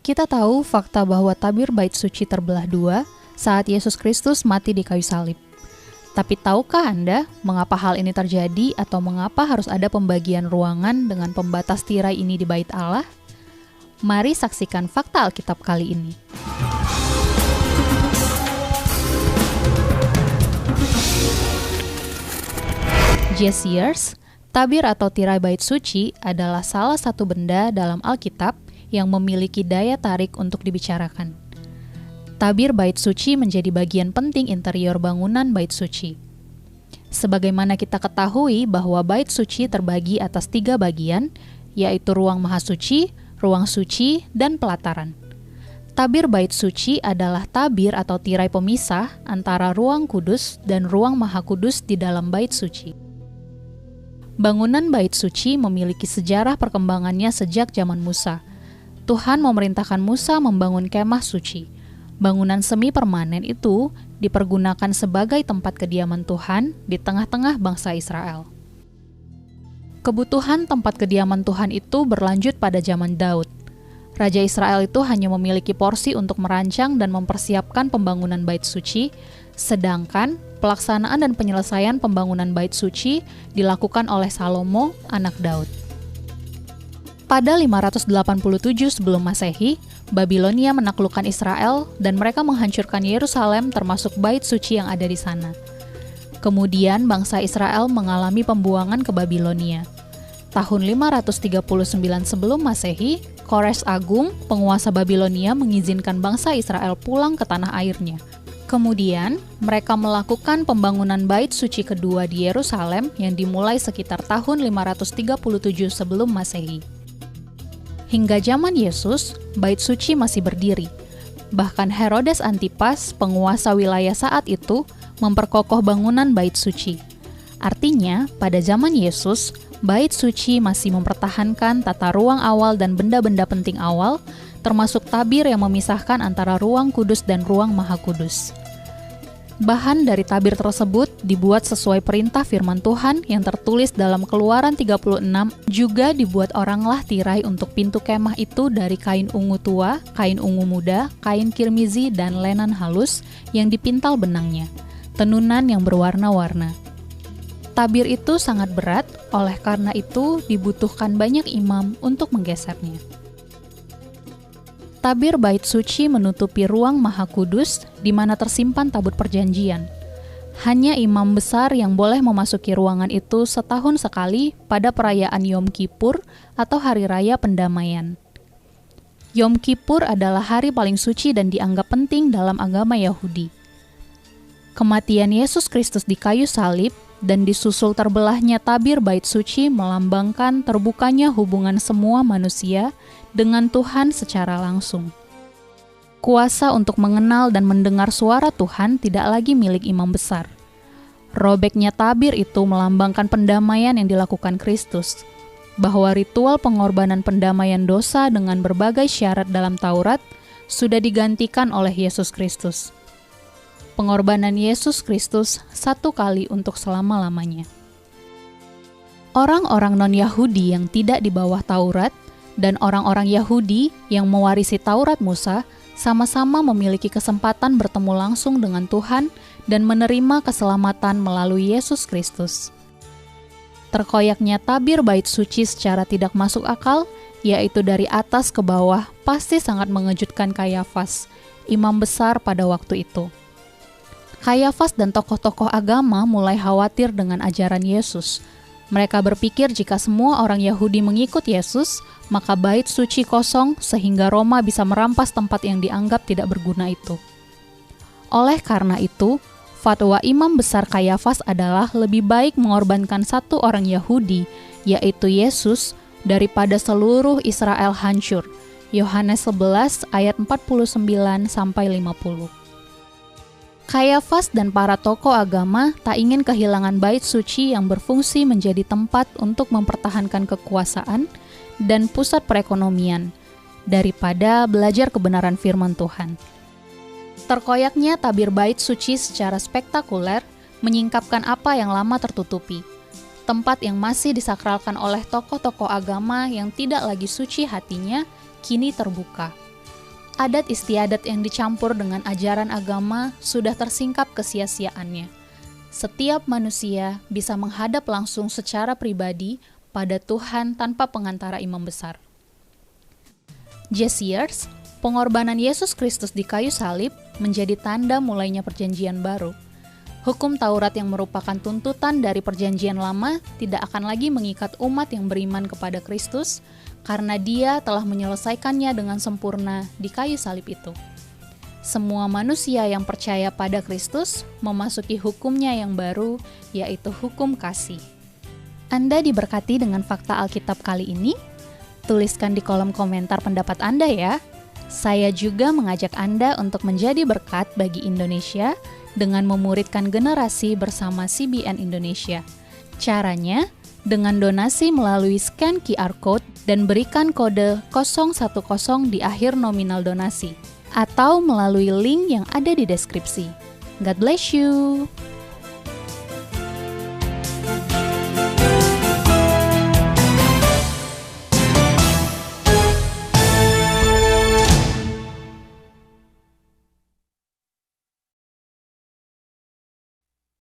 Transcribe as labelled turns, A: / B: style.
A: Kita tahu fakta bahwa tabir bait suci terbelah dua saat Yesus Kristus mati di kayu salib. Tapi tahukah Anda mengapa hal ini terjadi atau mengapa harus ada pembagian ruangan dengan pembatas tirai ini di bait Allah? Mari saksikan fakta Alkitab kali ini. Jesiers, tabir atau tirai bait suci adalah salah satu benda dalam Alkitab yang memiliki daya tarik untuk dibicarakan. Tabir bait suci menjadi bagian penting interior bangunan bait suci. Sebagaimana kita ketahui bahwa bait suci terbagi atas 3 bagian, yaitu ruang mahasuci, ruang suci, dan pelataran. Tabir bait suci adalah tabir atau tirai pemisah antara ruang kudus dan ruang maha kudus di dalam bait suci. Bangunan bait suci memiliki sejarah perkembangannya sejak zaman Musa. Tuhan memerintahkan Musa membangun kemah suci. Bangunan semi permanen itu dipergunakan sebagai tempat kediaman Tuhan di tengah-tengah bangsa Israel. Kebutuhan tempat kediaman Tuhan itu berlanjut pada zaman Daud. Raja Israel itu hanya memiliki porsi untuk merancang dan mempersiapkan pembangunan bait suci, sedangkan pelaksanaan dan penyelesaian pembangunan bait suci dilakukan oleh Salomo, anak Daud. Pada 587 sebelum Masehi, Babilonia menaklukkan Israel dan mereka menghancurkan Yerusalem termasuk bait suci yang ada di sana. Kemudian bangsa Israel mengalami pembuangan ke Babilonia. Tahun 539 sebelum Masehi, Kores Agung, penguasa Babilonia mengizinkan bangsa Israel pulang ke tanah airnya. Kemudian, mereka melakukan pembangunan bait suci kedua di Yerusalem yang dimulai sekitar tahun 537 sebelum Masehi. Hingga zaman Yesus, bait suci masih berdiri. Bahkan Herodes Antipas, penguasa wilayah saat itu, memperkokoh bangunan bait suci. Artinya, pada zaman Yesus, bait suci masih mempertahankan tata ruang awal dan benda-benda penting awal, termasuk tabir yang memisahkan antara ruang kudus dan ruang maha kudus. Bahan dari tabir tersebut dibuat sesuai perintah firman Tuhan yang tertulis dalam Keluaran 36, juga dibuat oranglah tirai untuk pintu kemah itu dari kain ungu tua, kain ungu muda, kain kirmizi, dan lenan halus yang dipintal benangnya, tenunan yang berwarna-warna. Tabir itu sangat berat, oleh karena itu dibutuhkan banyak imam untuk menggesernya. Tabir bait suci menutupi ruang maha kudus di mana tersimpan tabut perjanjian. Hanya imam besar yang boleh memasuki ruangan itu setahun sekali pada perayaan Yom Kippur atau Hari Raya Pendamaian. Yom Kippur adalah hari paling suci dan dianggap penting dalam agama Yahudi. Kematian Yesus Kristus di kayu salib dan disusul terbelahnya tabir bait suci melambangkan terbukanya hubungan semua manusia dengan Tuhan secara langsung. Kuasa untuk mengenal dan mendengar suara Tuhan tidak lagi milik imam besar. Robeknya tabir itu melambangkan pendamaian yang dilakukan Kristus, bahwa ritual pengorbanan pendamaian dosa dengan berbagai syarat dalam Taurat sudah digantikan oleh Yesus Kristus. Pengorbanan Yesus Kristus satu kali untuk selama-lamanya. Orang-orang non-Yahudi yang tidak di bawah Taurat dan orang-orang Yahudi yang mewarisi Taurat Musa sama-sama memiliki kesempatan bertemu langsung dengan Tuhan dan menerima keselamatan melalui Yesus Kristus. Terkoyaknya tabir bait suci secara tidak masuk akal, yaitu dari atas ke bawah, pasti sangat mengejutkan Kayafas, imam besar pada waktu itu. Kayafas dan tokoh-tokoh agama mulai khawatir dengan ajaran Yesus. Mereka berpikir jika semua orang Yahudi mengikut Yesus, maka bait suci kosong sehingga Roma bisa merampas tempat yang dianggap tidak berguna itu. Oleh karena itu, fatwa imam besar Kayafas adalah lebih baik mengorbankan satu orang Yahudi, yaitu Yesus, daripada seluruh Israel hancur. Yohanes 11 ayat 49-50. Kayafas dan para tokoh agama tak ingin kehilangan bait suci yang berfungsi menjadi tempat untuk mempertahankan kekuasaan dan pusat perekonomian, daripada belajar kebenaran firman Tuhan. Terkoyaknya tabir bait suci secara spektakuler menyingkapkan apa yang lama tertutupi, tempat yang masih disakralkan oleh tokoh-tokoh agama yang tidak lagi suci hatinya, kini terbuka. Adat istiadat yang dicampur dengan ajaran agama sudah tersingkap kesia-siaannya. Setiap manusia bisa menghadap langsung secara pribadi pada Tuhan tanpa pengantara imam besar. Jesiers, pengorbanan Yesus Kristus di kayu salib menjadi tanda mulainya perjanjian baru. Hukum Taurat yang merupakan tuntutan dari perjanjian lama tidak akan lagi mengikat umat yang beriman kepada Kristus, karena Dia telah menyelesaikannya dengan sempurna di kayu salib itu. Semua manusia yang percaya pada Kristus memasuki hukumnya yang baru, yaitu hukum kasih. Anda diberkati dengan fakta Alkitab kali ini? Tuliskan di kolom komentar pendapat Anda ya. Saya juga mengajak Anda untuk menjadi berkat bagi Indonesia dengan memuridkan generasi bersama CBN Indonesia. Caranya, dengan donasi melalui scan QR Code dan berikan kode 010 di akhir nominal donasi, atau melalui link yang ada di deskripsi. God bless you!